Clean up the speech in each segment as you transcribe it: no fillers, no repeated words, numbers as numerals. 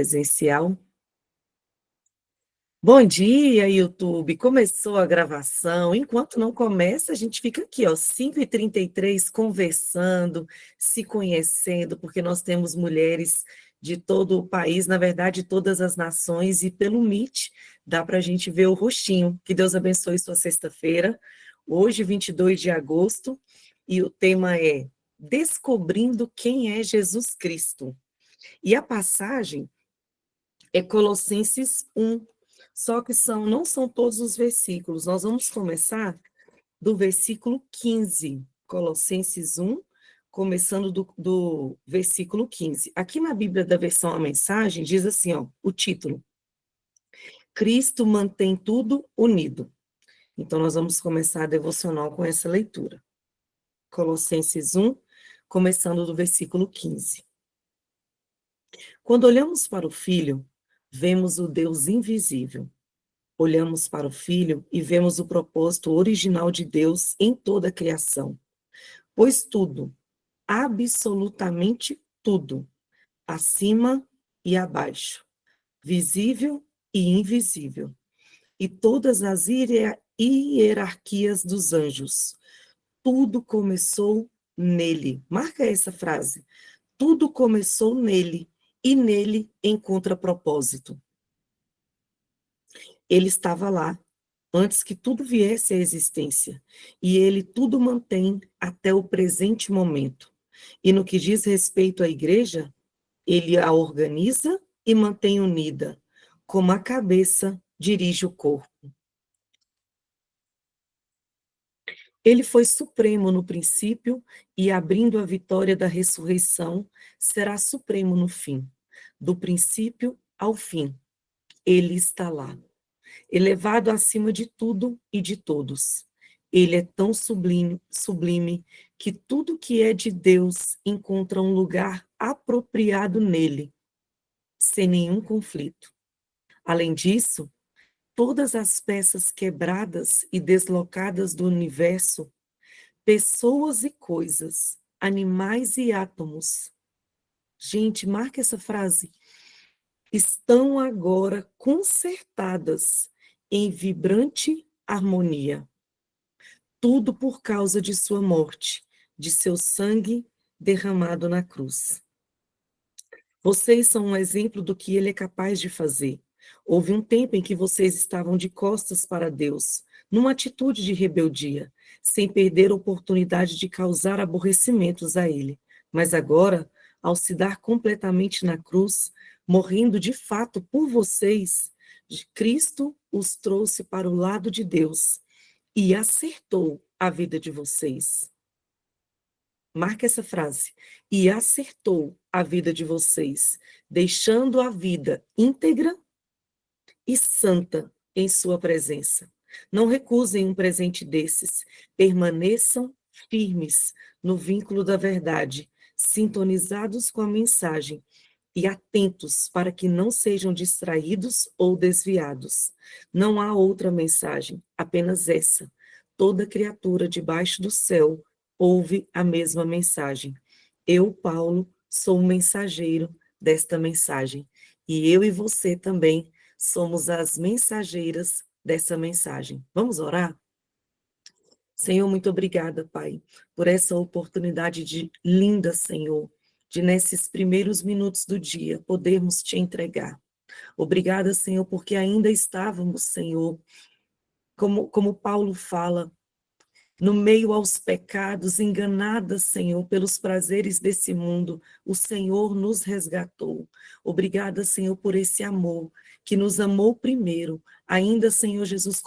Presencial. Bom dia, YouTube. Começou a gravação. Enquanto não começa, a gente fica aqui, ó, 5h33, conversando, se conhecendo, porque nós temos mulheres de todo o país, na verdade, todas as nações, e pelo Meet dá para a gente ver o rostinho. Que Deus abençoe sua sexta-feira. Hoje, 22 de agosto, e o tema é Descobrindo quem é Jesus Cristo. E a passagem é Colossenses 1, só que não são todos os versículos. Nós vamos começar do versículo 15, Colossenses 1, começando do versículo 15. Aqui na Bíblia da versão A Mensagem, diz assim, ó, o título, Cristo mantém tudo unido. Então, nós vamos começar a devocional com essa leitura. Colossenses 1, começando do versículo 15. Quando olhamos para o Filho, vemos o Deus invisível. Olhamos para o Filho e vemos o propósito original de Deus em toda a criação. Pois tudo, absolutamente tudo, acima e abaixo, visível e invisível, e todas as hierarquias dos anjos, tudo começou nele. Marca essa frase. Tudo começou nele, e nele encontra propósito. Ele estava lá, antes que tudo viesse à existência, e ele tudo mantém até o presente momento. E no que diz respeito à igreja, ele a organiza e mantém unida, como a cabeça dirige o corpo. Ele foi supremo no princípio e, abrindo a vitória da ressurreição, será supremo no fim. Do princípio ao fim, ele está lá, elevado acima de tudo e de todos. Ele é tão sublime que tudo que é de Deus encontra um lugar apropriado nele, sem nenhum conflito. Além disso, todas as peças quebradas e deslocadas do universo, pessoas e coisas, animais e átomos. Gente, marca essa frase. Estão agora consertadas em vibrante harmonia. Tudo por causa de sua morte, de seu sangue derramado na cruz. Vocês são um exemplo do que ele é capaz de fazer. Houve um tempo em que vocês estavam de costas para Deus, numa atitude de rebeldia, sem perder a oportunidade de causar aborrecimentos a ele. Mas agora, ao se dar completamente na cruz, morrendo de fato por vocês, Cristo os trouxe para o lado de Deus e acertou a vida de vocês. Marque essa frase. E acertou a vida de vocês, deixando a vida íntegra e santa em sua presença. Não recusem um presente desses. Permaneçam firmes no vínculo da verdade, sintonizados com a mensagem e atentos para que não sejam distraídos ou desviados. Não há outra mensagem, apenas essa. Toda criatura debaixo do céu ouve a mesma mensagem. Eu, Paulo, sou um mensageiro desta mensagem. E eu e você também somos as mensageiras dessa mensagem. Vamos orar? Senhor, muito obrigada, Pai, por essa oportunidade linda, Senhor, de nesses primeiros minutos do dia podermos te entregar. Obrigada, Senhor, porque ainda estávamos, Senhor, como Paulo fala, no meio aos pecados, enganadas, Senhor, pelos prazeres desse mundo, o Senhor nos resgatou. Obrigada, Senhor, por esse amor que nos amou primeiro, ainda, Senhor Jesus,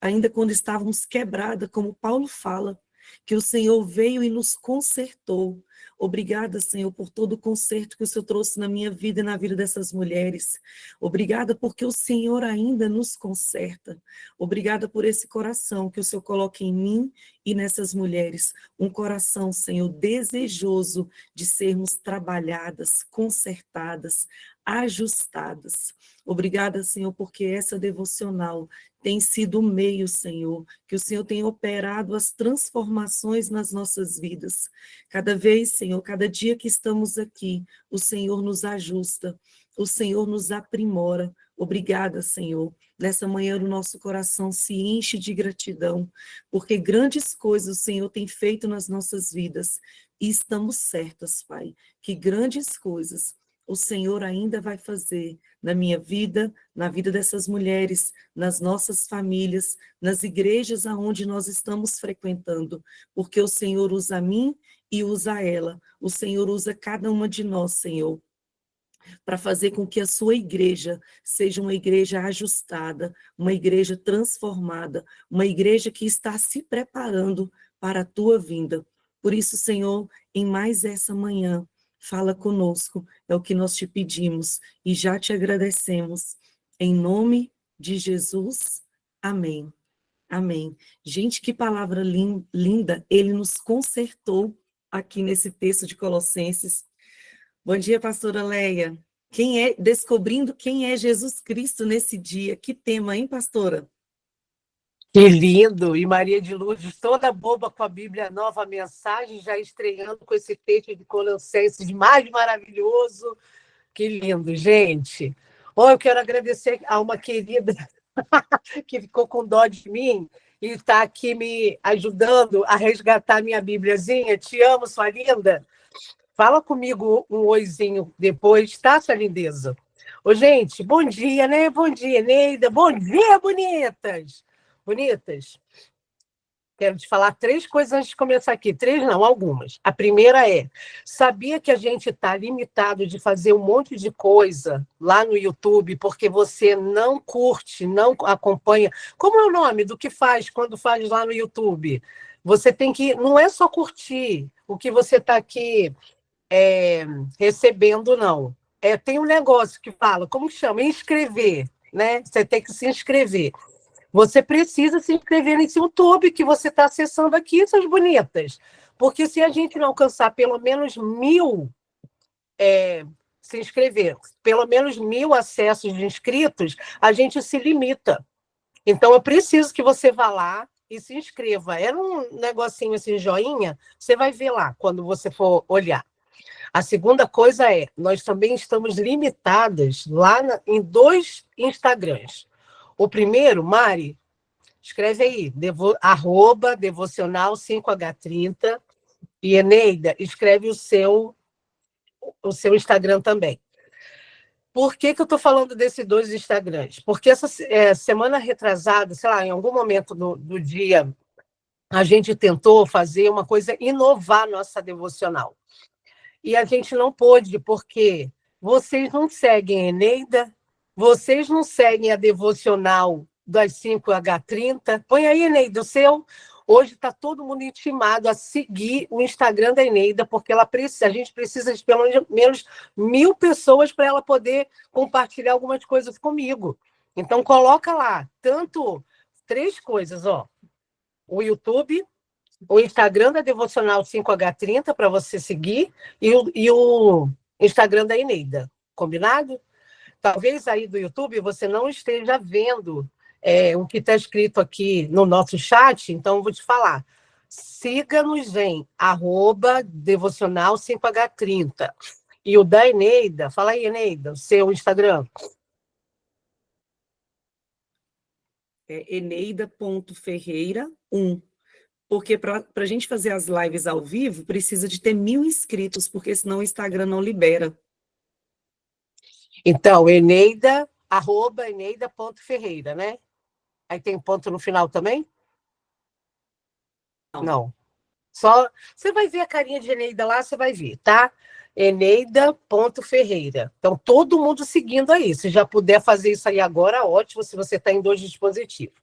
ainda quando estávamos quebradas, como Paulo fala, que o Senhor veio e nos consertou. Obrigada, Senhor, por todo o conserto que o Senhor trouxe na minha vida e na vida dessas mulheres. Obrigada porque o Senhor ainda nos conserta. Obrigada por esse coração que o Senhor coloca em mim e nessas mulheres. Um coração, Senhor, desejoso de sermos trabalhadas, consertadas, ajustadas. Obrigada, Senhor, porque essa devocional tem sido o meio, Senhor, que o Senhor tem operado as transformações nas nossas vidas. Cada vez, Senhor, cada dia que estamos aqui, o Senhor nos ajusta. o Senhor nos aprimora. Obrigada, Senhor. Nessa manhã o nosso coração se enche de gratidão, porque grandes coisas o Senhor tem feito nas nossas vidas. E estamos certas, Pai, que grandes coisas o Senhor ainda vai fazer na minha vida, na vida dessas mulheres, nas nossas famílias, nas igrejas aonde nós estamos frequentando, porque o Senhor usa a mim e usa ela. O Senhor usa cada uma de nós, Senhor, para fazer com que a sua igreja seja uma igreja ajustada, uma igreja transformada, uma igreja que está se preparando para a tua vinda. Por isso, Senhor, em mais essa manhã, fala conosco, é o que nós te pedimos e já te agradecemos. Em nome de Jesus, amém. Amém. Gente, que palavra linda, ele nos consertou aqui nesse texto de Colossenses. Bom dia, pastora Leia. Descobrindo quem é Jesus Cristo nesse dia. Que tema, hein, pastora? Que lindo! E Maria de Lourdes, toda boba com a Bíblia Nova, a mensagem, já estreando com esse texto de Colossenses mais maravilhoso. Que lindo, gente! Eu quero agradecer a uma querida que ficou com dó de mim e está aqui me ajudando a resgatar minha Bíbliazinha. Te amo, sua linda! Fala comigo um oizinho depois, tá, sua lindeza? Gente, bom dia, né? Bom dia, Neida. Bom dia, bonitas! Bonitas, quero te falar 3 coisas antes de começar aqui. 3 não, algumas. A primeira é, sabia que a gente está limitado de fazer um monte de coisa lá no YouTube porque você não curte, não acompanha? Como é o nome do que faz quando faz lá no YouTube? Você tem que, não é só curtir o que você está aqui recebendo, não. Tem um negócio que fala, como chama? Inscrever, né? Você tem que se inscrever. Você precisa se inscrever nesse YouTube que você está acessando aqui, suas bonitas. Porque se a gente não alcançar pelo menos 1.000, se inscrever, pelo menos 1.000 acessos de inscritos, a gente se limita. Então, eu preciso que você vá lá e se inscreva. Era um negocinho assim, joinha, você vai ver lá quando você for olhar. A segunda coisa é, nós também estamos limitadas lá em 2 Instagrams. O primeiro, Mari, escreve aí, @devocional5h30. E Eneida, escreve o seu Instagram também. Por que eu estou falando desses 2 Instagrams? Porque essa semana retrasada, sei lá, em algum momento do dia, a gente tentou fazer uma coisa, inovar nossa devocional. E a gente não pôde, porque vocês não seguem a Eneida, vocês não seguem a devocional das 5h30. Põe aí, Eneida, o seu. Hoje está todo mundo intimado a seguir o Instagram da Eneida, porque a gente precisa de pelo menos 1.000 pessoas para ela poder compartilhar algumas coisas comigo. Então, coloca lá, tanto 3 coisas, o YouTube, o Instagram da Devocional 5h30 para você seguir e o Instagram da Eneida. Combinado? Talvez aí do YouTube você não esteja vendo o que está escrito aqui no nosso chat, então eu vou te falar. Siga-nos em @devocional 5h30. E o da Eneida, fala aí, Eneida, o seu Instagram. Eneida.ferreira1. Porque para a gente fazer as lives ao vivo, precisa de ter 1.000 inscritos, porque senão o Instagram não libera. Então, Eneida, @eneida.ferreira, né? Aí tem ponto no final também? Não. Só você vai ver a carinha de Eneida lá, você vai ver, tá? Eneida.ferreira. Então, todo mundo seguindo aí. Se já puder fazer isso aí agora, ótimo, se você está em 2 dispositivos.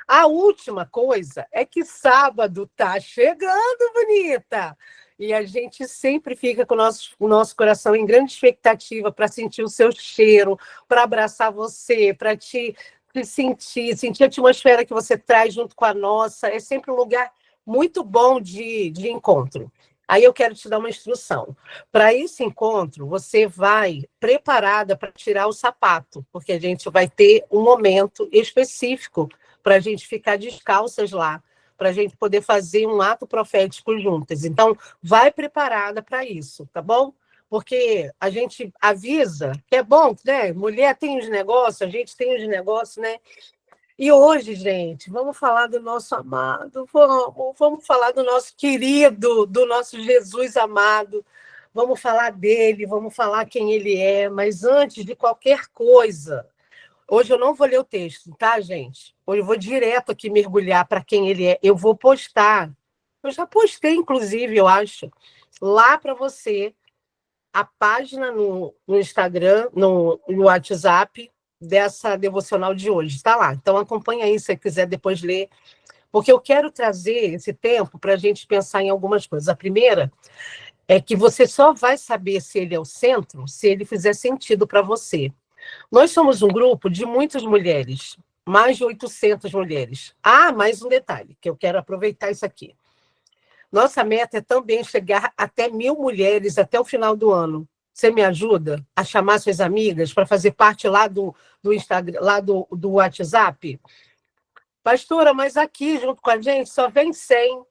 A última coisa é que sábado tá chegando, bonita! E a gente sempre fica com o nosso coração em grande expectativa para sentir o seu cheiro, para abraçar você, para te sentir a atmosfera que você traz junto com a nossa. É sempre um lugar muito bom de encontro. Aí eu quero te dar uma instrução. Para esse encontro, você vai preparada para tirar o sapato, porque a gente vai ter um momento específico para a gente ficar descalças lá, para a gente poder fazer um ato profético juntas. Então, vai preparada para isso, tá bom? porque a gente avisa que é bom, né? Mulher tem os negócios, a gente tem os negócios, né? E hoje, gente, vamos falar do nosso amado, vamos falar do nosso querido, do nosso Jesus amado, vamos falar dele, vamos falar quem ele é, mas antes de qualquer coisa, hoje eu não vou ler o texto, tá, gente? Hoje eu vou direto aqui mergulhar para quem ele é. Eu vou postar, eu já postei, inclusive, eu acho, lá para você, a página no Instagram, no WhatsApp, dessa devocional de hoje. Está lá. Então, acompanha aí, se você quiser depois ler, porque eu quero trazer esse tempo para a gente pensar em algumas coisas. A primeira é que você só vai saber se ele é o centro se ele fizer sentido para você. Nós somos um grupo de muitas mulheres, mais de 800 mulheres. Ah, mais um detalhe, que eu quero aproveitar isso aqui. Nossa meta é também chegar até 1.000 mulheres até o final do ano. Você me ajuda a chamar suas amigas para fazer parte lá do Instagram, lá do WhatsApp? Pastora, mas aqui junto com a gente só vem 100.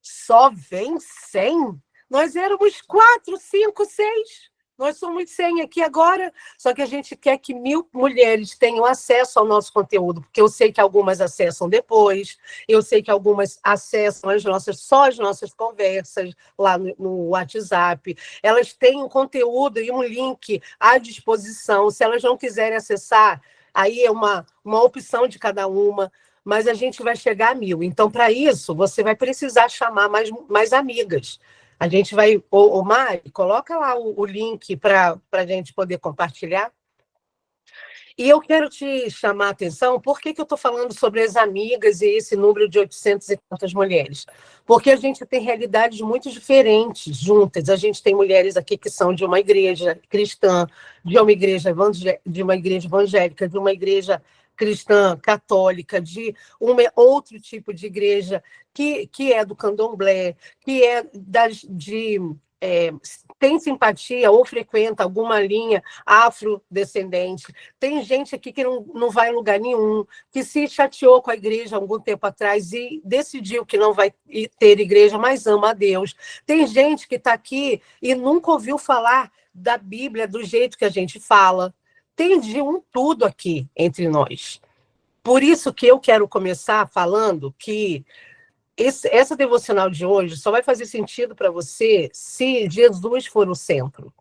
Só vem 100? Nós éramos 4, 5, 6. Nós somos 100 aqui agora, só que a gente quer que 1.000 mulheres tenham acesso ao nosso conteúdo, porque eu sei que algumas acessam depois, eu sei que algumas acessam só as nossas conversas lá no WhatsApp. Elas têm um conteúdo e um link à disposição. Se elas não quiserem acessar, aí é uma opção de cada uma, mas a gente vai chegar a 1.000. Então, para isso, você vai precisar chamar mais amigas. A gente vai... Ô, Mari, coloca lá o link para a gente poder compartilhar. E eu quero te chamar a atenção, por que eu estou falando sobre as amigas e esse número de 800 e tantas mulheres? Porque a gente tem realidades muito diferentes juntas. A gente tem mulheres aqui que são de uma igreja cristã, de uma igreja evangélica, de uma igreja cristã, católica, de outro tipo de igreja que é do candomblé, que é tem simpatia ou frequenta alguma linha afrodescendente. Tem gente aqui que não vai em lugar nenhum, que se chateou com a igreja algum tempo atrás e decidiu que não vai ter igreja, mas ama a Deus. Tem gente que está aqui e nunca ouviu falar da Bíblia do jeito que a gente fala. Tem de tudo aqui entre nós. Por isso que eu quero começar falando que essa devocional de hoje só vai fazer sentido para você se Jesus for o centro.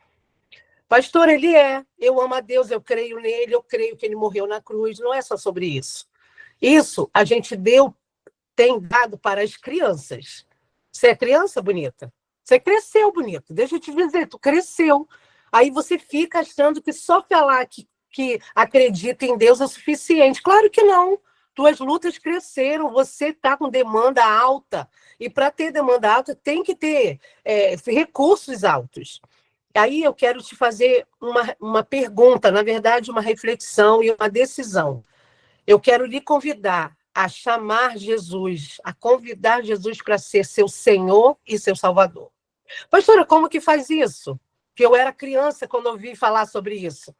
Pastor, ele é. Eu amo a Deus, eu creio nele, eu creio que ele morreu na cruz. Não é só sobre isso. Isso a gente tem dado para as crianças. Você é criança, bonita? Você cresceu, bonito. Deixa eu te dizer, tu cresceu. Aí você fica achando que só falar que acredita em Deus é suficiente. Claro que não. Tuas lutas cresceram, você está com demanda alta. E para ter demanda alta, tem que ter recursos altos. Aí eu quero te fazer uma pergunta, na verdade, uma reflexão e uma decisão. Eu quero lhe convidar a chamar Jesus, a convidar Jesus para ser seu Senhor e seu Salvador. Pastora, como que faz isso? Que eu era criança quando ouvi falar sobre isso.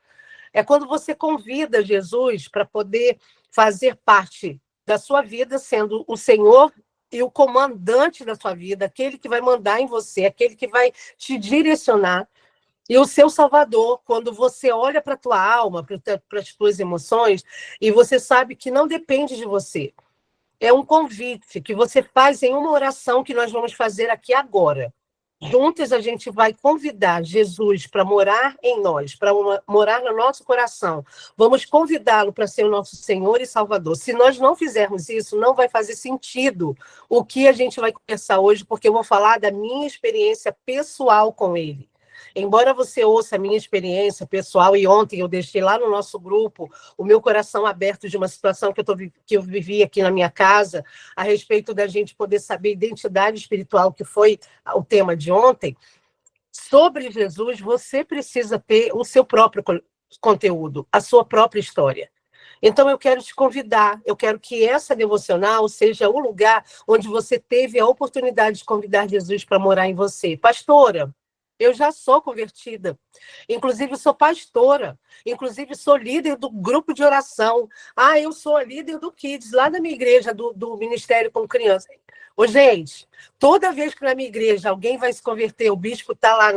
É quando você convida Jesus para poder fazer parte da sua vida, sendo o Senhor e o comandante da sua vida, aquele que vai mandar em você, aquele que vai te direcionar, e o seu Salvador, quando você olha para a tua alma, para as tuas emoções, e você sabe que não depende de você. É um convite que você faz em uma oração que nós vamos fazer aqui agora. Juntos a gente vai convidar Jesus para morar em nós, para morar no nosso coração. Vamos convidá-lo para ser o nosso Senhor e Salvador. Se nós não fizermos isso, não vai fazer sentido o que a gente vai conversar hoje, porque eu vou falar da minha experiência pessoal com ele. Embora você ouça a minha experiência pessoal, e ontem eu deixei lá no nosso grupo o meu coração aberto de uma situação que eu vivi aqui na minha casa, a respeito da gente poder saber identidade espiritual, que foi o tema de ontem, sobre Jesus, você precisa ter o seu próprio conteúdo, a sua própria história. Então, eu quero te convidar, eu quero que essa devocional seja o lugar onde você teve a oportunidade de convidar Jesus para morar em você. Pastora, eu já sou convertida, inclusive sou pastora, inclusive sou líder do grupo de oração. Eu sou a líder do Kids, lá da minha igreja, do Ministério com Crianças. Ô, gente, toda vez que na minha igreja alguém vai se converter, o bispo está lá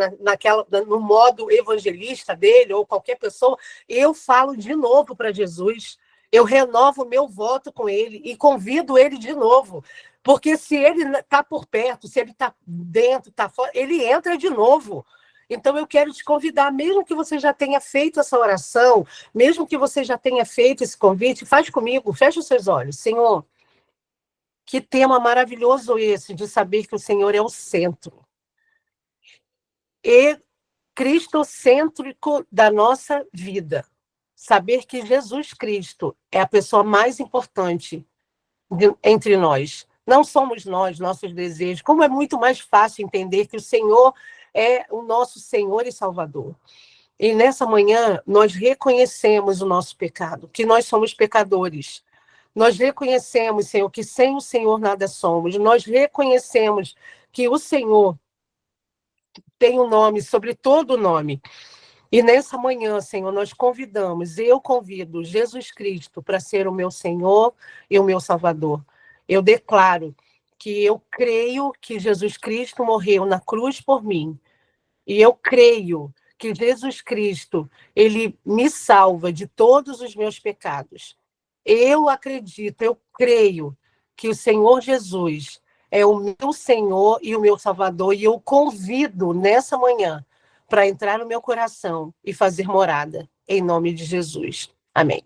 no modo evangelista dele, ou qualquer pessoa, eu falo de novo para Jesus, eu renovo o meu voto com ele e convido ele de novo. Porque se ele está por perto, se ele está dentro, está fora, ele entra de novo. Então, eu quero te convidar, mesmo que você já tenha feito essa oração, mesmo que você já tenha feito esse convite, faz comigo, fecha os seus olhos. Senhor, que tema maravilhoso esse, de saber que o Senhor é o centro. E cristocêntrico da nossa vida. Saber que Jesus Cristo é a pessoa mais importante entre nós. Não somos nós, nossos desejos. Como é muito mais fácil entender que o Senhor é o nosso Senhor e Salvador. E nessa manhã, nós reconhecemos o nosso pecado, que nós somos pecadores. Nós reconhecemos, Senhor, que sem o Senhor nada somos. Nós reconhecemos que o Senhor tem um nome sobre todo o nome. E nessa manhã, Senhor, nós convidamos, eu convido Jesus Cristo para ser o meu Senhor e o meu Salvador. Eu declaro que eu creio que Jesus Cristo morreu na cruz por mim. E eu creio que Jesus Cristo, ele me salva de todos os meus pecados. Eu acredito, eu creio que o Senhor Jesus é o meu Senhor e o meu Salvador, e eu convido nessa manhã para entrar no meu coração e fazer morada, em nome de Jesus. Amém.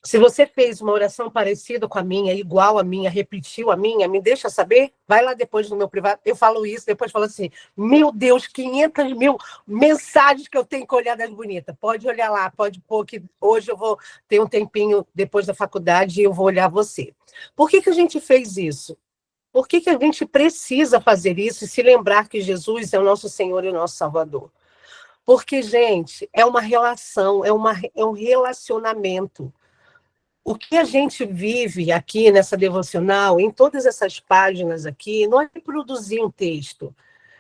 Se você fez uma oração parecida com a minha, igual a minha, repetiu a minha, me deixa saber. Vai lá depois no meu privado. Eu falo isso, depois falo assim, meu Deus, 500 mil mensagens que eu tenho que olhar das bonitas. Pode olhar lá, pode pôr que hoje eu vou ter um tempinho depois da faculdade e eu vou olhar você. Por que a gente fez isso? Por que a gente precisa fazer isso e se lembrar que Jesus é o nosso Senhor e o nosso Salvador? Porque, gente, é uma relação, é um relacionamento. O que a gente vive aqui nessa devocional, em todas essas páginas aqui, não é reproduzir um texto,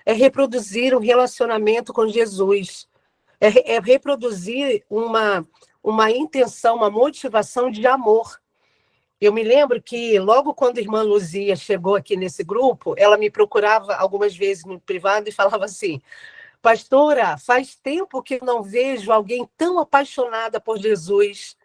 é reproduzir um relacionamento com Jesus, é reproduzir uma intenção, uma motivação de amor. Eu me lembro que logo quando a irmã Luzia chegou aqui nesse grupo, ela me procurava algumas vezes no privado e falava assim, pastora, faz tempo que eu não vejo alguém tão apaixonada por Jesus.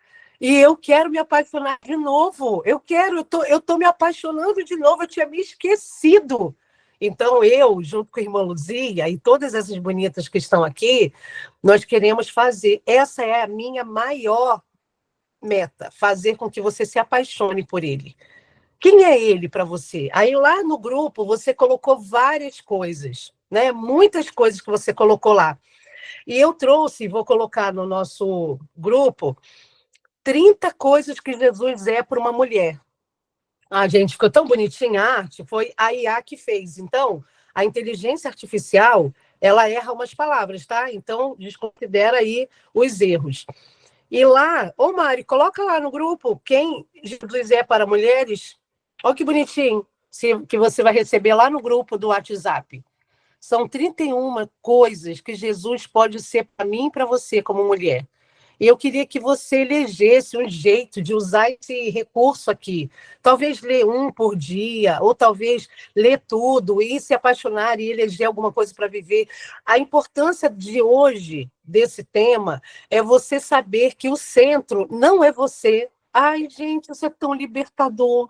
E eu quero me apaixonar de novo. Eu tô me apaixonando de novo, eu tinha me esquecido. Então, eu, junto com a irmã Luzia e todas essas bonitas que estão aqui, nós queremos fazer. Essa é a minha maior meta, fazer com que você se apaixone por ele. Quem é ele para você? Aí lá no grupo você colocou várias coisas, né? Muitas coisas que você colocou lá. E eu trouxe, vou colocar no nosso grupo, 30 coisas que Jesus é para uma mulher. Ah, gente, ficou tão bonitinha a arte, foi a IA que fez. Então, a inteligência artificial, ela erra umas palavras, tá? Então, desconsidera aí os erros. E lá, ô Mari, coloca lá no grupo quem Jesus é para mulheres. Olha que bonitinho que você vai receber lá no grupo do WhatsApp. São 31 coisas que Jesus pode ser para mim e para você como mulher. E eu queria que você elegesse um jeito de usar esse recurso aqui. Talvez ler um por dia, ou talvez ler tudo e se apaixonar e eleger alguma coisa para viver. A importância de hoje, desse tema, é você saber que o centro não é você. Ai, gente, isso é tão libertador.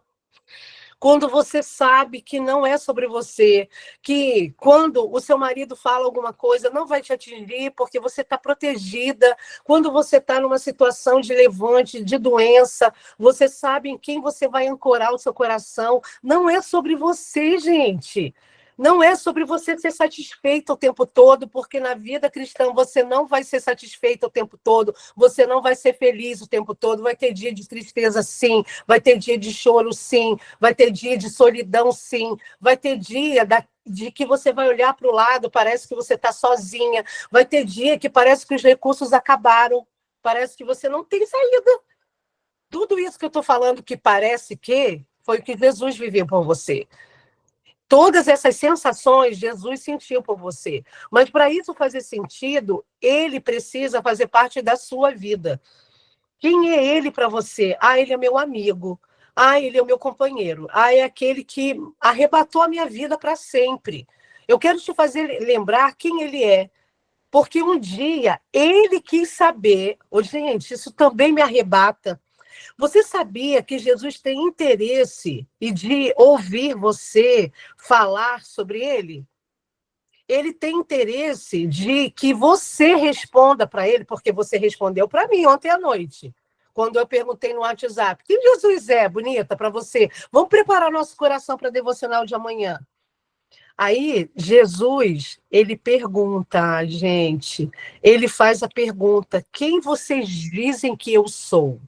Quando você sabe que não é sobre você, que quando o seu marido fala alguma coisa, não vai te atingir, porque você está protegida. Quando você está numa situação de levante, de doença, você sabe em quem você vai ancorar o seu coração. Não é sobre você, gente. Não é sobre você ser satisfeito o tempo todo, porque na vida cristã você não vai ser satisfeito o tempo todo, você não vai ser feliz o tempo todo, vai ter dia de tristeza, sim, vai ter dia de choro, sim, vai ter dia de solidão, sim, vai ter dia de que você vai olhar para o lado, parece que você está sozinha, vai ter dia que parece que os recursos acabaram, parece que você não tem saída. Tudo isso que eu estou falando que parece que foi o que Jesus viveu por você. Todas essas sensações Jesus sentiu por você. Mas para isso fazer sentido, ele precisa fazer parte da sua vida. Quem é ele para você? Ah, ele é meu amigo. Ah, ele é o meu companheiro. Ah, é aquele que arrebatou a minha vida para sempre. Eu quero te fazer lembrar quem ele é. Porque um dia ele quis saber. Ô, gente, isso também me arrebata. Você sabia que Jesus tem interesse de ouvir você falar sobre ele? Ele tem interesse de que você responda para ele, porque você respondeu para mim ontem à noite, quando eu perguntei no WhatsApp: quem Jesus é, bonita, para você? Vamos preparar nosso coração para a devocional de amanhã. Aí, Jesus, ele pergunta, gente, ele faz a pergunta: quem vocês dizem que eu sou?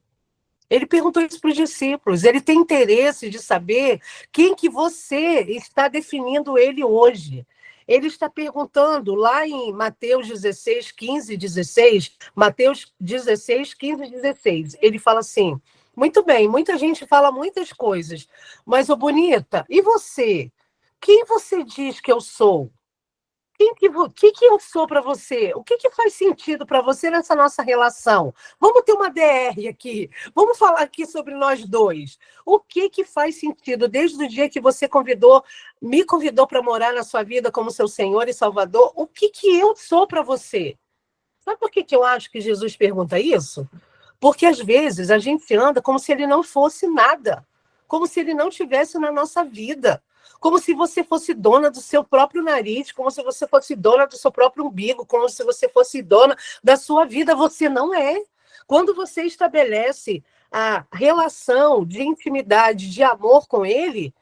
Ele perguntou isso para os discípulos. Ele tem interesse de saber quem que você está definindo ele hoje. Ele está perguntando lá em Mateus 16, 15, 16, Mateus 16, 15, 16. Ele fala assim: muito bem, muita gente fala muitas coisas, mas, ô bonita, e você? Quem você diz que eu sou? Que eu sou para você? O que faz sentido para você nessa nossa relação? Vamos ter uma DR aqui. Vamos falar aqui sobre nós dois. O que faz sentido desde o dia que você me convidou para morar na sua vida como seu Senhor e Salvador? O que eu sou para você? Sabe por que eu acho que Jesus pergunta isso? Porque às vezes a gente anda como se ele não fosse nada, como se ele não tivesse na nossa vida, como se você fosse dona do seu próprio nariz, como se você fosse dona do seu próprio umbigo, como se você fosse dona da sua vida. Você não é. Quando você estabelece a relação de intimidade, de amor com ele,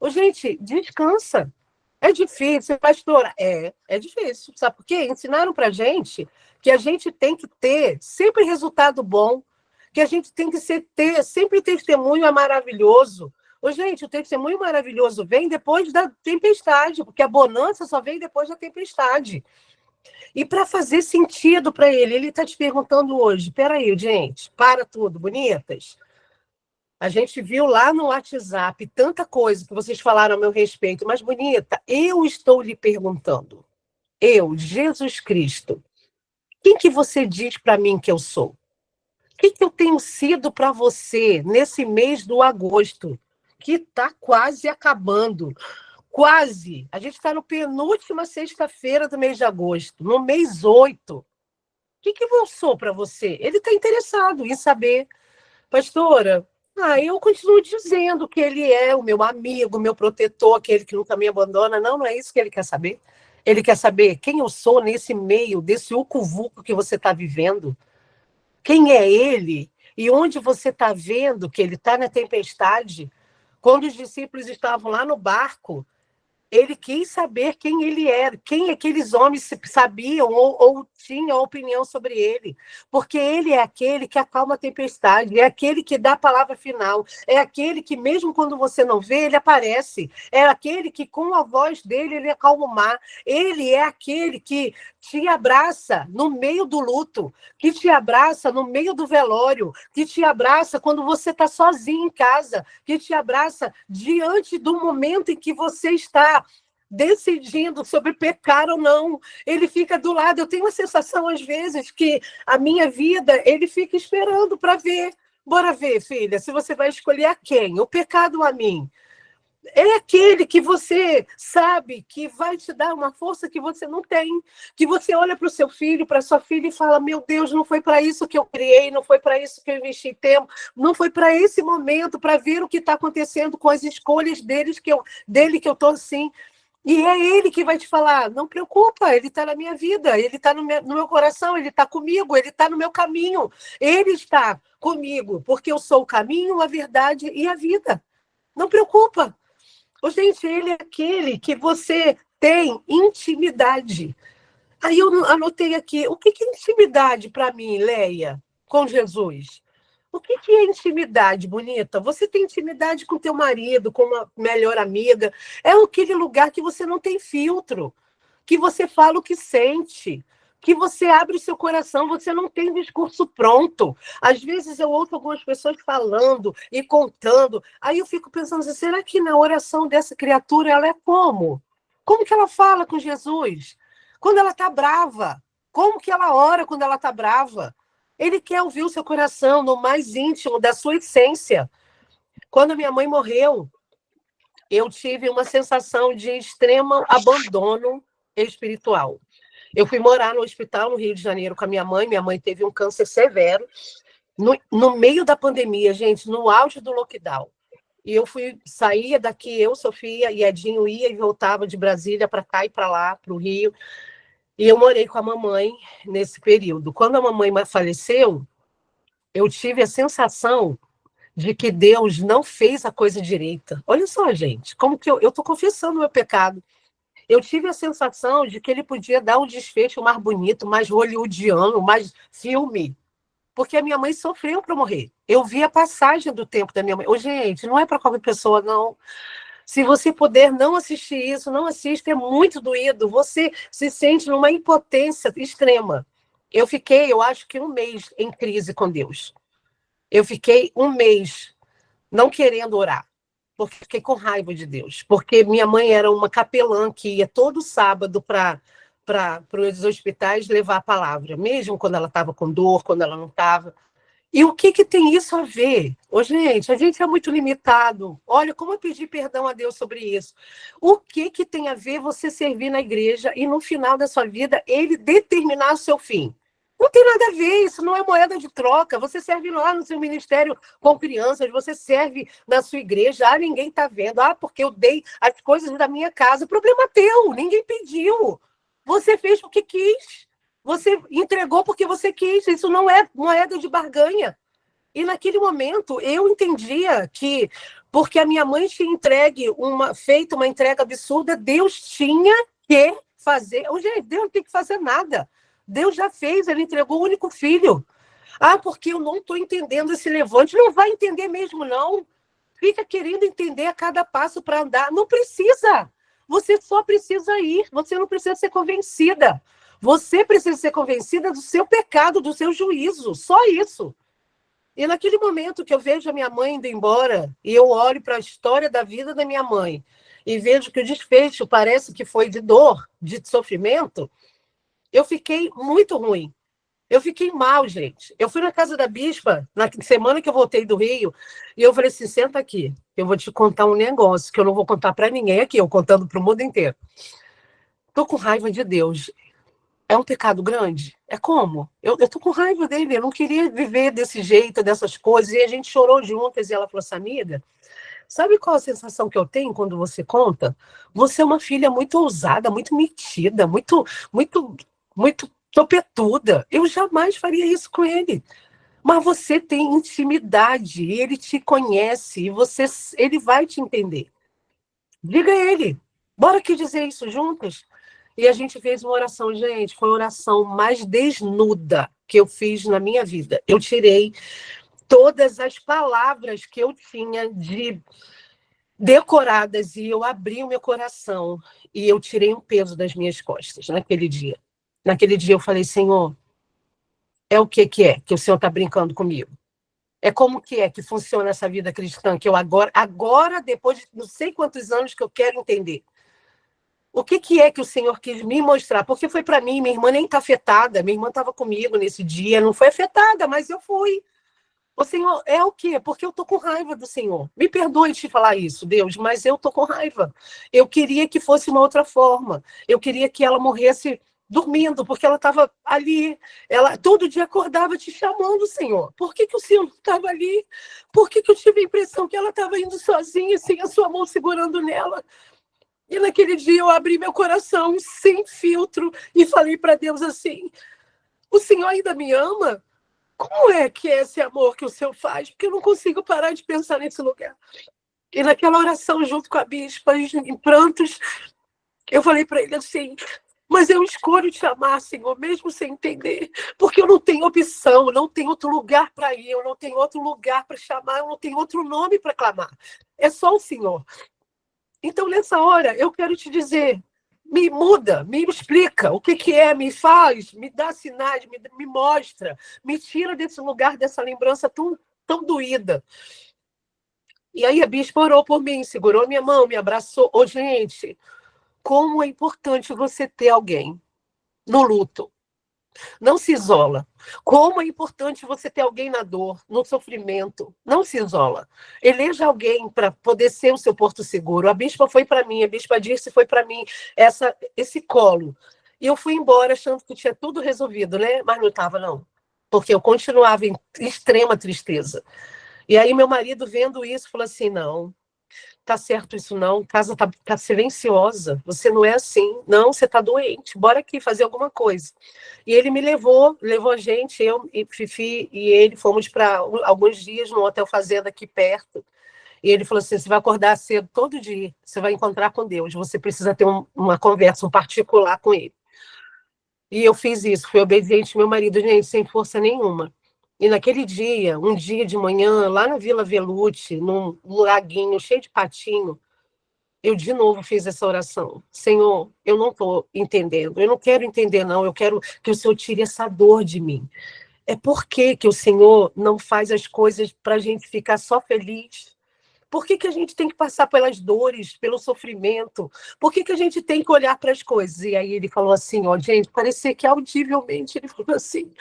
gente, descansa. É difícil, pastora? É difícil. Sabe por quê? Ensinaram para gente que a gente tem que ter sempre resultado bom, que a gente tem que ter sempre testemunho é maravilhoso. Gente, o testemunho maravilhoso vem depois da tempestade, porque a bonança só vem depois da tempestade. E para fazer sentido para ele está te perguntando hoje: peraí, gente, para tudo, bonitas. A gente viu lá no WhatsApp tanta coisa que vocês falaram a meu respeito, mas, bonita, eu estou lhe perguntando, eu, Jesus Cristo, quem que você diz para mim que eu sou? O que eu tenho sido para você nesse mês do agosto, que está quase acabando? Quase. A gente está no penúltima sexta-feira do mês de agosto, no mês 8. O que eu sou para você? Ele está interessado em saber. Pastora, eu continuo dizendo que ele é o meu amigo, o meu protetor, aquele que nunca me abandona. Não, não é isso que ele quer saber. Ele quer saber quem eu sou nesse meio, desse ucu-vucu que você está vivendo. Quem é ele? E onde você está vendo que ele está na tempestade? Quando os discípulos estavam lá no barco, ele quis saber quem ele era, quem aqueles homens sabiam ou tinham opinião sobre ele. Porque ele é aquele que acalma a tempestade, é aquele que dá a palavra final, é aquele que, mesmo quando você não vê, ele aparece. É aquele que, com a voz dele, ele acalma o mar. Ele é aquele que te abraça no meio do luto, que te abraça no meio do velório, que te abraça quando você está sozinho em casa, que te abraça diante do momento em que você está decidindo sobre pecar ou não. Ele fica do lado. Eu tenho a sensação, às vezes, que a minha vida, ele fica esperando para ver. Bora ver, filha, se você vai escolher a quem? O pecado ou a mim? É aquele que você sabe que vai te dar uma força que você não tem, que você olha para o seu filho, para sua filha e fala: meu Deus, não foi para isso que eu criei, não foi para isso que eu investi tempo, não foi para esse momento, para ver o que está acontecendo com as escolhas dele que eu estou assim. E é ele que vai te falar: não preocupa, ele está na minha vida, ele está no meu coração, ele está comigo, ele está no meu caminho, ele está comigo, porque eu sou o caminho, a verdade e a vida. Não preocupa. Gente, ele é aquele que você tem intimidade. Aí eu anotei aqui: o que é intimidade para mim, Leia, com Jesus? O que é intimidade, bonita? Você tem intimidade com teu marido, com uma melhor amiga. É aquele lugar que você não tem filtro, que você fala o que sente, que você abre o seu coração, você não tem discurso pronto. Às vezes eu ouço algumas pessoas falando e contando, aí eu fico pensando assim: será que na oração dessa criatura ela é como? Como que ela fala com Jesus? Quando ela está brava? Como que ela ora quando ela está brava? Ele quer ouvir o seu coração no mais íntimo da sua essência. Quando a minha mãe morreu, eu tive uma sensação de extremo abandono espiritual. Eu fui morar no hospital no Rio de Janeiro com a minha mãe. Minha mãe teve um câncer severo. No meio da pandemia, gente, no auge do lockdown. E eu saía daqui, eu, Sofia e Edinho ia e voltava de Brasília para cá e para lá, para o Rio. E eu morei com a mamãe nesse período. Quando a mamãe faleceu, eu tive a sensação de que Deus não fez a coisa direita. Olha só, gente, como que eu estou confessando o meu pecado. Eu tive a sensação de que ele podia dar um desfecho mais bonito, mais hollywoodiano, mais filme, porque a minha mãe sofreu para morrer. Eu vi a passagem do tempo da minha mãe. Ô, gente, não é para qualquer pessoa, não. Se você puder não assistir isso, não assista, é muito doído. Você se sente numa impotência extrema. Eu fiquei, eu acho que um mês em crise com Deus. Eu fiquei um mês não querendo orar, porque fiquei com raiva de Deus. Porque minha mãe era uma capelã que ia todo sábado para os hospitais levar a palavra, mesmo quando ela estava com dor, quando ela não estava. E o que tem isso a ver? Ô, gente, a gente é muito limitado. Olha, como eu pedi perdão a Deus sobre isso. O que tem a ver você servir na igreja e no final da sua vida ele determinar o seu fim? Não tem nada a ver, isso não é moeda de troca. Você serve lá no seu ministério com crianças, você serve na sua igreja, ninguém está vendo. Porque eu dei as coisas da minha casa. Problema teu, ninguém pediu. Você fez porque quis. Você entregou porque você quis. Isso não é moeda de barganha. E naquele momento eu entendia que, porque a minha mãe tinha feito uma entrega absurda, Deus tinha que fazer. Gente, Deus não tem que fazer nada. Deus já fez, ele entregou o único filho. Porque eu não estou entendendo esse levante. Não vai entender mesmo, não. Fica querendo entender a cada passo para andar. Não precisa. Você só precisa ir. Você não precisa ser convencida. Você precisa ser convencida do seu pecado, do seu juízo. Só isso. E naquele momento que eu vejo a minha mãe indo embora, e eu olho para a história da vida da minha mãe, e vejo que o desfecho parece que foi de dor, de sofrimento, eu fiquei muito ruim. Eu fiquei mal, gente. Eu fui na casa da bispa, na semana que eu voltei do Rio, e eu falei assim, senta aqui, eu vou te contar um negócio que eu não vou contar para ninguém aqui, eu contando para o mundo inteiro. Estou com raiva de Deus. É um pecado grande? É como? Eu tô com raiva dele, eu não queria viver desse jeito, dessas coisas, e a gente chorou juntas, e ela falou assim, amiga, sabe qual a sensação que eu tenho quando você conta? Você é uma filha muito ousada, muito metida, muito topetuda. Eu jamais faria isso com ele. Mas você tem intimidade, e ele te conhece, e ele vai te entender. Diga a ele, bora aqui dizer isso juntas? E a gente fez uma oração, gente, foi a oração mais desnuda que eu fiz na minha vida. Eu tirei todas as palavras que eu tinha decoradas e eu abri o meu coração e eu tirei um peso das minhas costas naquele dia. Naquele dia eu falei, Senhor, é o que é que o Senhor está brincando comigo? É como que é que funciona essa vida cristã que eu agora, depois de não sei quantos anos que eu quero entender. O que é que o Senhor quis me mostrar? Porque foi para mim, minha irmã nem está afetada, minha irmã estava comigo nesse dia, não foi afetada, mas eu fui. O Senhor é o quê? Porque eu estou com raiva do Senhor. Me perdoe te falar isso, Deus, mas eu estou com raiva. Eu queria que fosse uma outra forma. Eu queria que ela morresse dormindo, porque ela estava ali. Ela todo dia acordava te chamando, Senhor. Por que o Senhor não estava ali? Por que eu tive a impressão que ela estava indo sozinha, sem a sua mão segurando nela? E naquele dia eu abri meu coração sem filtro e falei para Deus assim, o Senhor ainda me ama? Como é que é esse amor que o Senhor faz? Porque eu não consigo parar de pensar nesse lugar. E naquela oração junto com a bispa, em prantos, eu falei para ele assim, mas eu escolho te amar, Senhor, mesmo sem entender, porque eu não tenho opção, não tenho outro lugar para ir, eu não tenho outro lugar para chamar, eu não tenho outro nome para clamar. É só o Senhor. Então, nessa hora, eu quero te dizer, me muda, me explica o que é, me faz, me dá sinais, me mostra, me tira desse lugar, dessa lembrança tão doída. E aí a bispa orou por mim, segurou minha mão, me abraçou. Gente, como é importante você ter alguém no luto. Não se isola. Como é importante você ter alguém na dor, no sofrimento. Não se isola. Eleja alguém para poder ser o seu porto seguro. A bispa foi para mim, a bispa Dirce foi para mim, esse colo. E eu fui embora achando que tinha tudo resolvido, né? Mas não estava, não. Porque eu continuava em extrema tristeza. E aí meu marido, vendo isso, falou assim, não, tá certo isso não, a casa tá silenciosa, você não é assim, não, você tá doente, bora aqui fazer alguma coisa. E ele me levou a gente, eu e Fifi e ele, fomos para alguns dias no hotel fazenda aqui perto, e ele falou assim, você vai acordar cedo todo dia, você vai encontrar com Deus, você precisa ter uma conversa, um particular com ele. E eu fiz isso, fui obediente ao meu marido, gente, sem força nenhuma. E naquele dia, um dia de manhã, lá na Vila Velute, num laguinho cheio de patinho, eu de novo fiz essa oração. Senhor, eu não estou entendendo, eu não quero entender, não, eu quero que o Senhor tire essa dor de mim. É por que o Senhor não faz as coisas para a gente ficar só feliz? Por que a gente tem que passar pelas dores, pelo sofrimento? Por que a gente tem que olhar para as coisas? E aí ele falou assim, ó, gente, parecia que audivelmente ele falou assim,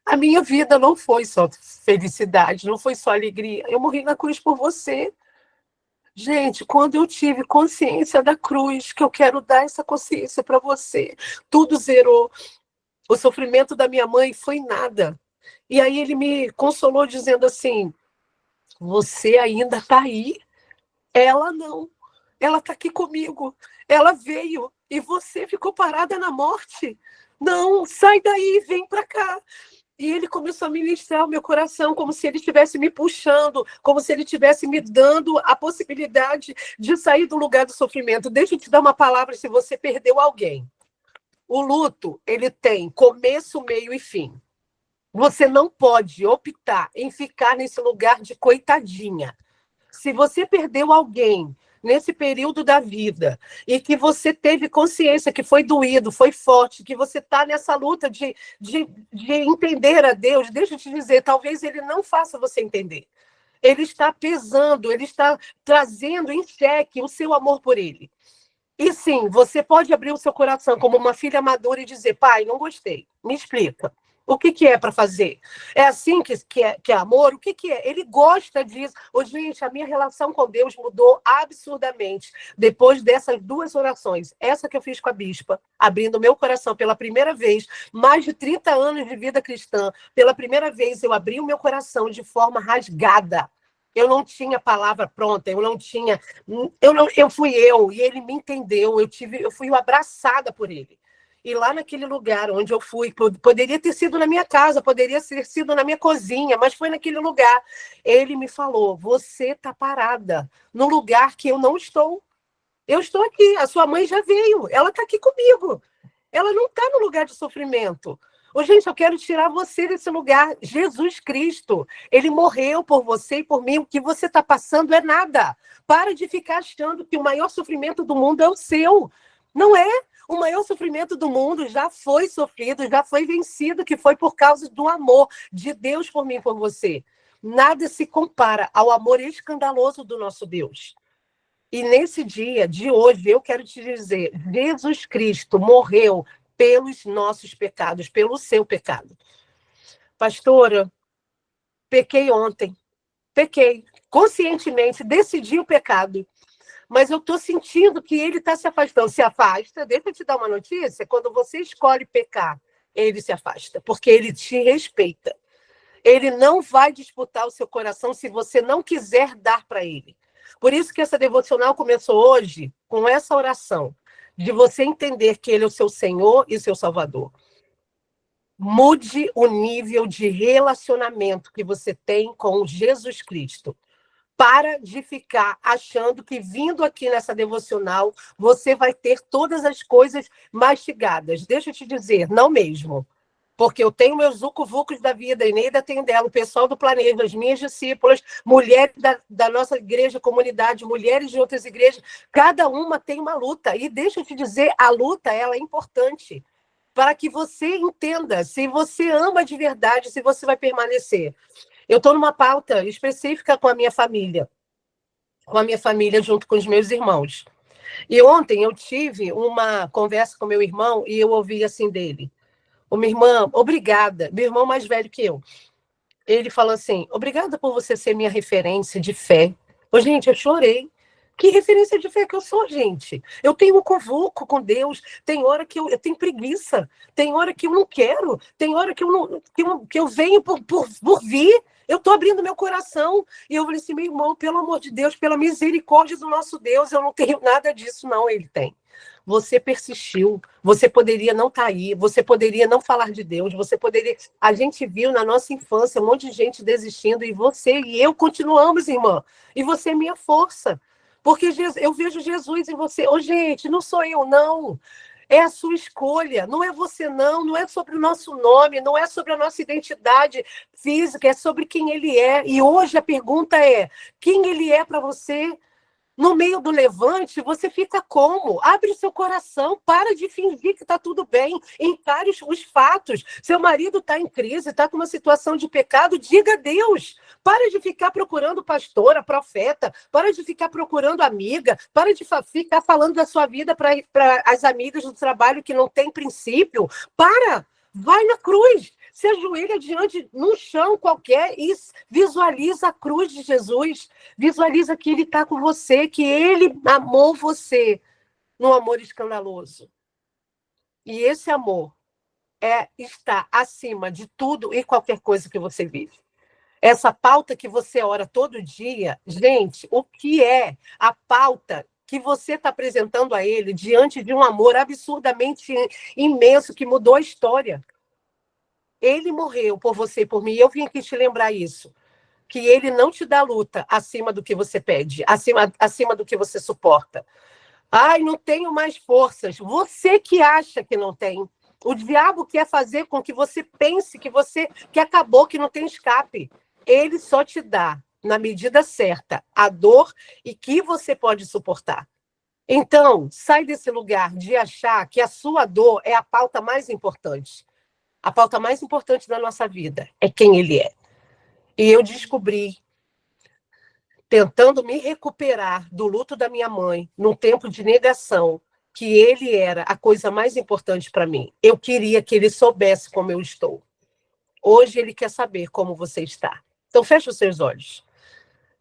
a minha vida não foi só felicidade, não foi só alegria. Eu morri na cruz por você. Gente, quando eu tive consciência da cruz, que eu quero dar essa consciência para você, tudo zerou. O sofrimento da minha mãe foi nada. E aí ele me consolou dizendo assim, você ainda está aí, ela não. Ela está aqui comigo. Ela veio e você ficou parada na morte. Não, sai daí, vem para cá. E ele começou a ministrar o meu coração, como se ele estivesse me puxando, como se ele estivesse me dando a possibilidade de sair do lugar do sofrimento. Deixa eu te dar uma palavra se você perdeu alguém. O luto, ele tem começo, meio e fim. Você não pode optar em ficar nesse lugar de coitadinha. Se você perdeu alguém nesse período da vida e que você teve consciência que foi doído, foi forte, que você está nessa luta de entender a Deus, deixa eu te dizer, talvez ele não faça você entender. Ele está pesando, ele está trazendo em xeque o seu amor por ele. E sim, você pode abrir o seu coração como uma filha madura e dizer, pai, não gostei, me explica. O que é para fazer? É assim que é amor? O que é? Ele gosta disso. Ô, gente, a minha relação com Deus mudou absurdamente depois dessas duas orações. Essa que eu fiz com a bispa, abrindo meu coração pela primeira vez, mais de 30 anos de vida cristã, pela primeira vez eu abri o meu coração de forma rasgada. Eu não tinha palavra pronta, eu não tinha. Eu fui eu, e ele me entendeu, eu fui abraçada por ele. E lá naquele lugar onde eu fui, poderia ter sido na minha casa, poderia ter sido na minha cozinha, mas foi naquele lugar. Ele me falou: você está parada no lugar que eu não estou. Eu estou aqui, a sua mãe já veio, ela está aqui comigo. Ela não está no lugar de sofrimento. Ô, gente, eu quero tirar você desse lugar. Jesus Cristo, ele morreu por você e por mim. O que você está passando é nada. Para de ficar achando que o maior sofrimento do mundo é o seu. Não é. O maior sofrimento do mundo já foi sofrido, já foi vencido, que foi por causa do amor de Deus por mim e por você. Nada se compara ao amor escandaloso do nosso Deus. E nesse dia de hoje, eu quero te dizer, Jesus Cristo morreu pelos nossos pecados, pelo seu pecado. Pastora, pequei ontem, pequei, conscientemente, decidi o pecado, mas eu estou sentindo que ele está se afastando. Se afasta, deixa eu te dar uma notícia, quando você escolhe pecar, ele se afasta, porque ele te respeita. Ele não vai disputar o seu coração se você não quiser dar para ele. Por isso que essa devocional começou hoje com essa oração, de você entender que ele é o seu Senhor e o seu Salvador. Mude o nível de relacionamento que você tem com Jesus Cristo. Para de ficar achando que vindo aqui nessa devocional você vai ter todas as coisas mastigadas. Deixa eu te dizer, não mesmo. Porque eu tenho meus vucu-vucos da vida, a Eneida tem dela, o pessoal do Planeta, as minhas discípulas, mulheres da nossa igreja, comunidade, mulheres de outras igrejas, cada uma tem uma luta. E deixa eu te dizer, a luta ela é importante para que você entenda se você ama de verdade, se você vai permanecer. Eu estou numa pauta específica com a minha família junto com os meus irmãos. E ontem eu tive uma conversa com meu irmão e eu ouvi assim dele: Ô, minha irmã, obrigada. Meu irmão mais velho que eu. Ele falou assim, obrigada por você ser minha referência de fé. Ô, gente, eu chorei. Que referência de fé que eu sou, gente? Eu tenho um convulco com Deus. Tem hora que eu tenho preguiça. Tem hora que eu não quero. Tem hora que eu, não, que eu venho por vir. Eu estou abrindo meu coração. E eu falei assim, meu irmão, pelo amor de Deus, pela misericórdia do nosso Deus, eu não tenho nada disso, não. Ele tem. Você persistiu, você poderia não estar aí, você poderia não falar de Deus, você poderia. A gente viu na nossa infância um monte de gente desistindo, e você e eu continuamos, irmã. E você é minha força. Porque eu vejo Jesus em você. Ô, gente, não sou eu, não. É a sua escolha, não é você, não. Não é sobre o nosso nome, não é sobre a nossa identidade física, é sobre quem ele é. E hoje a pergunta é: quem ele é para você? No meio do levante, você fica como? Abre o seu coração, para de fingir que está tudo bem, encare os fatos. Seu marido está em crise, está com uma situação de pecado, diga a Deus. Para de ficar procurando pastora, profeta, para de ficar procurando amiga, para de ficar falando da sua vida para as amigas do trabalho que não tem princípio. Para! Vai na cruz, se ajoelha diante, num chão qualquer e visualiza a cruz de Jesus. Visualiza que ele está com você, que ele amou você num amor escandaloso. E esse amor está acima de tudo e qualquer coisa que você vive. Essa pauta que você ora todo dia, gente, o que é a pauta que você está apresentando a ele diante de um amor absurdamente imenso que mudou a história? Ele morreu por você e por mim, e eu vim aqui te lembrar isso. Que ele não te dá luta acima do que você pede, acima do que você suporta. Ai, não tenho mais forças. Você que acha que não tem. O diabo quer fazer com que você pense que acabou, que não tem escape. Ele só te dá, na medida certa, a dor e que você pode suportar. Então, sai desse lugar de achar que a sua dor é a pauta mais importante. A pauta mais importante da nossa vida é quem ele é. E eu descobri, tentando me recuperar do luto da minha mãe, num tempo de negação, que ele era a coisa mais importante para mim. Eu queria que ele soubesse como eu estou. Hoje ele quer saber como você está. Então, feche os seus olhos.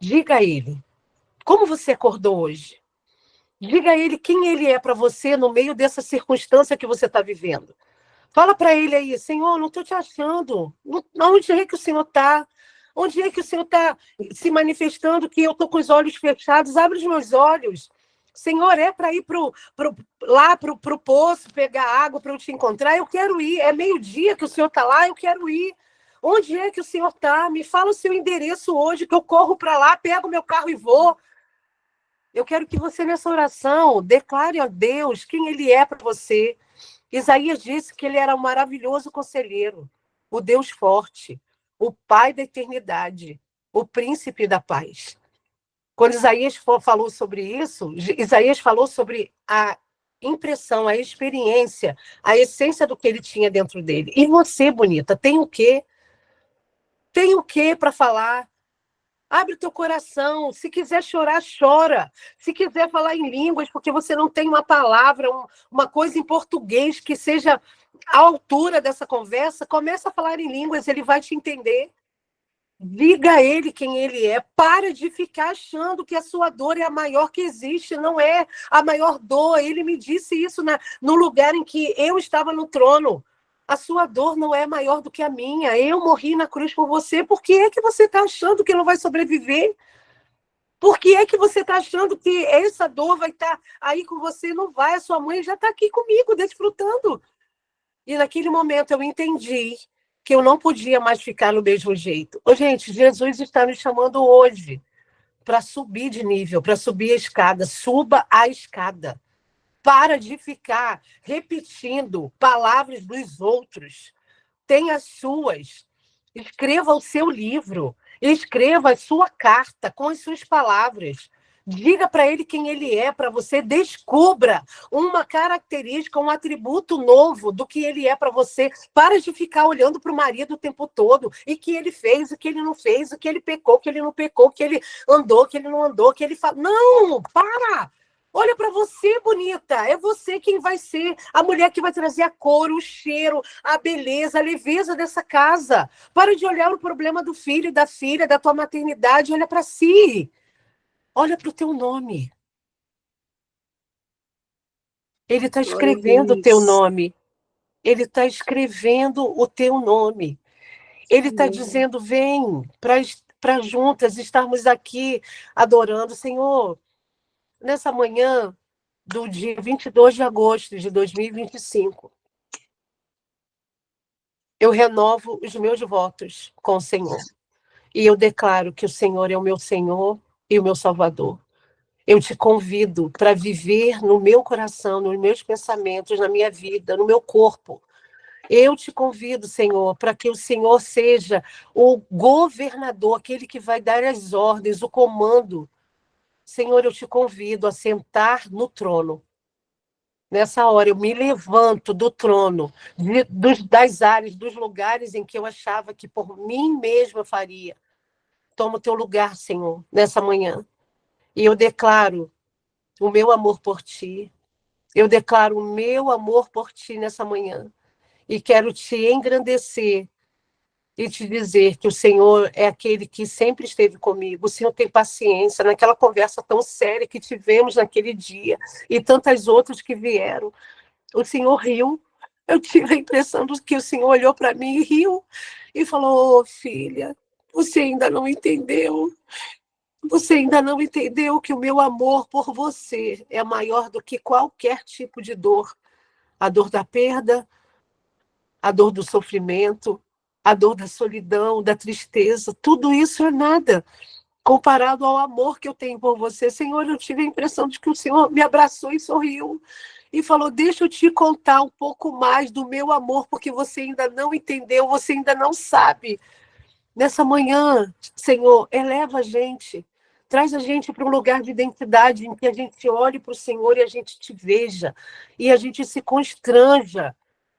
Diga a ele, como você acordou hoje? Diga a ele quem ele é para você no meio dessa circunstância que você está vivendo. Fala para ele aí, Senhor, não estou te achando. Onde é que o Senhor está? Onde é que o Senhor está se manifestando que eu estou com os olhos fechados? Abre os meus olhos. Senhor, é para ir lá para o poço, pegar água para eu te encontrar? Eu quero ir. É meio-dia que o Senhor está lá, eu quero ir. Onde é que o Senhor está? Me fala o seu endereço hoje, que eu corro para lá, pego meu carro e vou. Eu quero que você, nessa oração, declare a Deus quem Ele é para você. Isaías disse que ele era um maravilhoso conselheiro, o Deus forte, o Pai da eternidade, o príncipe da paz. Quando Isaías falou sobre isso, Isaías falou sobre a impressão, a experiência, a essência do que ele tinha dentro dele. E você, bonita, tem o quê? Tem o quê para falar? Abre o teu coração. Se quiser chorar, chora. Se quiser falar em línguas, porque você não tem uma palavra, uma coisa em português que seja à altura dessa conversa, começa a falar em línguas, ele vai te entender. Diga a ele quem ele é. Para de ficar achando que a sua dor é a maior que existe. Não é a maior dor. Ele me disse isso no lugar em que eu estava no trono. A sua dor não é maior do que a minha. Eu morri na cruz por você. Por que é que você está achando que não vai sobreviver? Por que é que você está achando que essa dor vai estar aí com você? Não vai. A sua mãe já está aqui comigo, desfrutando. E naquele momento eu entendi que eu não podia mais ficar no mesmo jeito. Ô, gente, Jesus está me chamando hoje para subir de nível, para subir a escada. Suba a escada. Para de ficar repetindo palavras dos outros. Tenha as suas. Escreva o seu livro. Escreva a sua carta com as suas palavras. Diga para ele quem ele é, para você. Descubra uma característica, um atributo novo do que ele é para você. Para de ficar olhando para o marido o tempo todo. E que ele fez, o que ele não fez, o que ele pecou, o que ele não pecou, o que ele andou, o que ele não andou, o que ele fala. Não, para! Olha para você, bonita. É você quem vai ser a mulher que vai trazer a cor, o cheiro, a beleza, a leveza dessa casa. Para de olhar o problema do filho e da filha, da tua maternidade. Olha para si. Olha para o teu nome. Ele está Glória a escrevendo o teu Deus. nome. Ele está escrevendo o teu nome. Ele está Amém. dizendo, vem para juntas estarmos aqui adorando. Senhor, nessa manhã do dia 22 de agosto de 2025, eu renovo os meus votos com o Senhor. E eu declaro que o Senhor é o meu Senhor e o meu Salvador. Eu te convido para viver no meu coração, nos meus pensamentos, na minha vida, no meu corpo. Eu te convido, Senhor, para que o Senhor seja o governador, aquele que vai dar as ordens, o comando. Senhor, eu te convido a sentar no trono. Nessa hora, eu me levanto do trono, das áreas, dos lugares em que eu achava que por mim mesma faria. Toma o teu lugar, Senhor, nessa manhã. E eu declaro o meu amor por ti. Eu declaro o meu amor por ti nessa manhã. E quero te engrandecer e te dizer que o Senhor é aquele que sempre esteve comigo. O Senhor tem paciência naquela conversa tão séria que tivemos naquele dia e tantas outras que vieram. O Senhor riu. Eu tive a impressão de que o Senhor olhou para mim e riu e falou: "Oh, filha, você ainda não entendeu. Você ainda não entendeu que o meu amor por você é maior do que qualquer tipo de dor. A dor da perda, a dor do sofrimento, a dor da solidão, da tristeza. Tudo isso é nada comparado ao amor que eu tenho por você. Senhor, eu tive a impressão de que o Senhor me abraçou e sorriu e falou: deixa eu te contar um pouco mais do meu amor, porque você ainda não entendeu, você ainda não sabe. Nessa manhã, Senhor, eleva a gente, traz a gente para um lugar de identidade em que a gente olhe para o Senhor e a gente te veja, e a gente se constranja,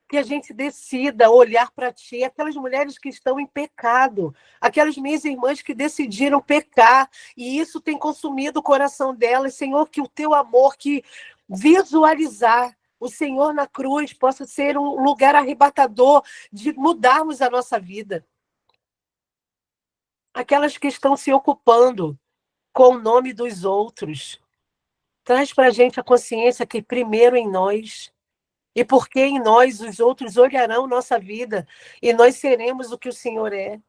que a gente decida olhar para ti, aquelas mulheres que estão em pecado, aquelas minhas irmãs que decidiram pecar, e isso tem consumido o coração delas. Senhor, que o teu amor, que visualizar o Senhor na cruz possa ser um lugar arrebatador de mudarmos a nossa vida. Aquelas que estão se ocupando com o nome dos outros, traz para a gente a consciência que primeiro em nós, e porque em nós os outros olharão nossa vida e nós seremos o que o Senhor é.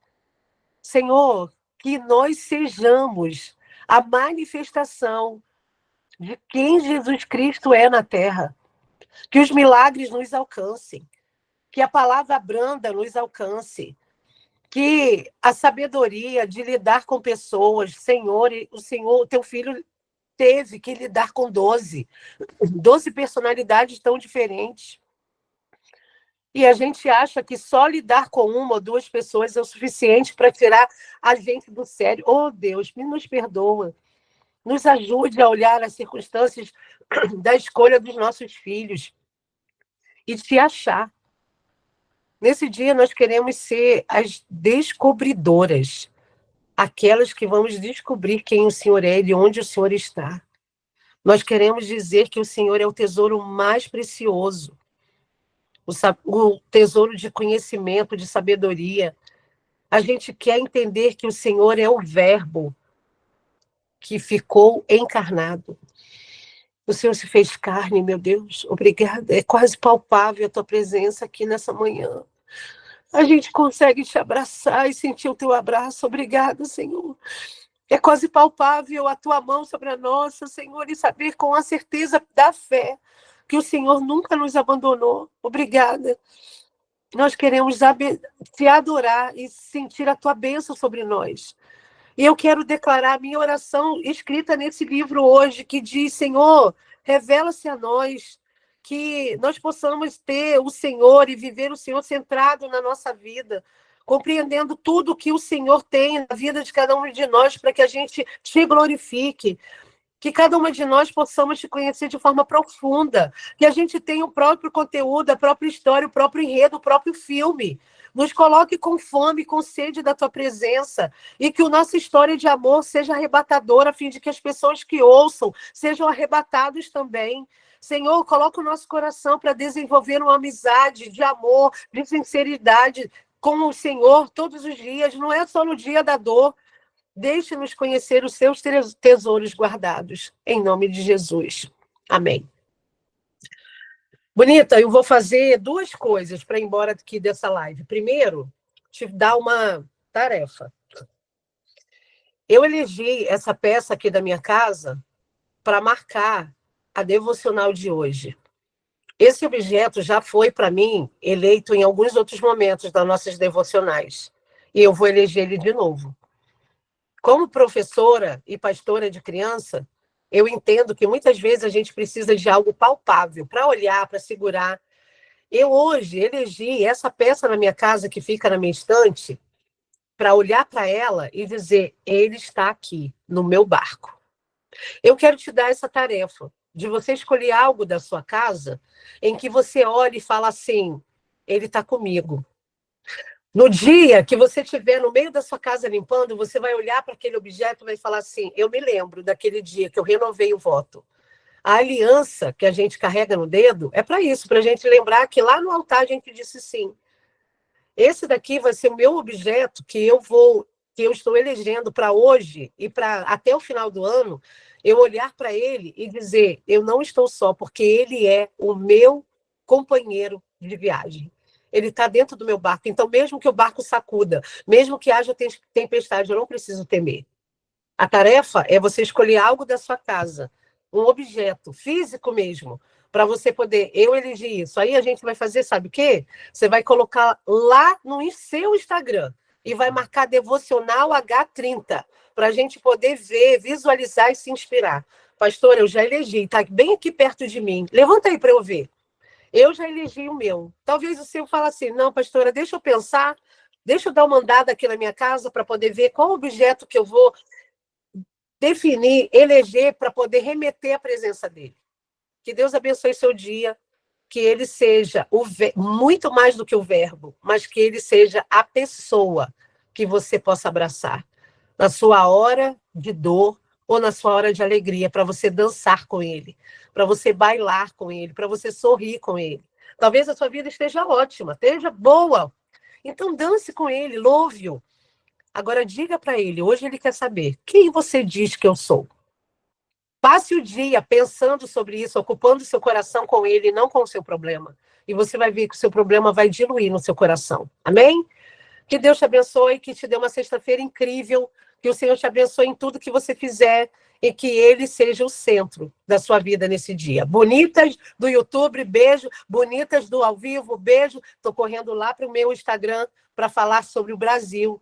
Senhor, que nós sejamos a manifestação de quem Jesus Cristo é na terra. Que os milagres nos alcancem. Que a palavra branda nos alcance. Que a sabedoria de lidar com pessoas, Senhor, o teu filho teve que lidar com 12 personalidades tão diferentes. E a gente acha que só lidar com uma ou duas pessoas é o suficiente para tirar a gente do sério. Oh, Deus, nos perdoa. Nos ajude a olhar as circunstâncias da escolha dos nossos filhos e te achar. Nesse dia, nós queremos ser as descobridoras, aquelas que vamos descobrir quem o Senhor é e onde o Senhor está. Nós queremos dizer que o Senhor é o tesouro mais precioso, o tesouro de conhecimento, de sabedoria. A gente quer entender que o Senhor é o Verbo que ficou encarnado. O Senhor se fez carne, meu Deus. Obrigada. É quase palpável a tua presença aqui nessa manhã. A gente consegue te abraçar e sentir o teu abraço. Obrigada, Senhor. É quase palpável a tua mão sobre a nossa, Senhor, e saber com a certeza da fé que o Senhor nunca nos abandonou. Obrigada. Nós queremos te adorar e sentir a tua bênção sobre nós. E eu quero declarar a minha oração escrita nesse livro hoje, que diz: Senhor, revela-se a nós, que nós possamos ter o Senhor e viver o Senhor centrado na nossa vida, compreendendo tudo que o Senhor tem na vida de cada um de nós, para que a gente te glorifique, que cada uma de nós possamos te conhecer de forma profunda, que a gente tenha o próprio conteúdo, a própria história, o próprio enredo, o próprio filme, Nos coloque com fome, com sede da tua presença, e que a nossa história de amor seja arrebatadora, a fim de que as pessoas que ouçam sejam arrebatados também. Senhor, coloca o nosso coração para desenvolver uma amizade de amor, de sinceridade com o Senhor todos os dias, não é só no dia da dor. Deixe-nos conhecer os seus tesouros guardados, em nome de Jesus. Amém. Bonita, eu vou fazer 2 coisas para ir embora aqui dessa live. Primeiro, te dar uma tarefa. Eu elegi essa peça aqui da minha casa para marcar a devocional de hoje. Esse objeto já foi, para mim, eleito em alguns outros momentos das nossas devocionais. E eu vou eleger ele de novo. Como professora e pastora de criança, eu entendo que muitas vezes a gente precisa de algo palpável para olhar, para segurar. Eu hoje elegi essa peça na minha casa que fica na minha estante para olhar para ela e dizer: ele está aqui no meu barco. Eu quero te dar essa tarefa de você escolher algo da sua casa em que você olhe e fala assim: ele está comigo. No dia que você estiver no meio da sua casa limpando, você vai olhar para aquele objeto e vai falar assim: eu me lembro daquele dia que eu renovei o voto. A aliança que a gente carrega no dedo é para isso, para a gente lembrar que lá no altar a gente disse sim. Esse daqui vai ser o meu objeto que eu estou elegendo para hoje e para até o final do ano, eu olhar para ele e dizer: eu não estou só, porque ele é o meu companheiro de viagem. Ele está dentro do meu barco. Então, mesmo que o barco sacuda, mesmo que haja tempestade, eu não preciso temer. A tarefa é você escolher algo da sua casa, um objeto físico mesmo, para você poder. Eu elegi isso. Aí a gente vai fazer, sabe o quê? Você vai colocar lá no seu Instagram e vai marcar Devocional H30, para a gente poder ver, visualizar e se inspirar. Pastor, eu já elegi, está bem aqui perto de mim. Levanta aí para eu ver. Eu já elegi o meu. Talvez o seu fale assim: não, pastora, deixa eu pensar, deixa eu dar uma andada aqui na minha casa para poder ver qual objeto que eu vou definir, eleger para poder remeter à presença dele. Que Deus abençoe seu dia, que ele seja muito mais do que o verbo, mas que ele seja a pessoa que você possa abraçar na sua hora de dor ou na sua hora de alegria, para você dançar com ele, para você bailar com ele, para você sorrir com ele. Talvez a sua vida esteja ótima, esteja boa. Então dance com ele, louve-o. Agora diga para ele, hoje ele quer saber: quem você diz que eu sou? Passe o dia pensando sobre isso, ocupando seu coração com ele e não com o seu problema. E você vai ver que o seu problema vai diluir no seu coração. Amém? Que Deus te abençoe, que te dê uma sexta-feira incrível, que o Senhor te abençoe em tudo que você fizer e que ele seja o centro da sua vida nesse dia. Bonitas do YouTube, beijo. Bonitas do ao vivo, beijo. Estou correndo lá para o meu Instagram para falar sobre o Brasil.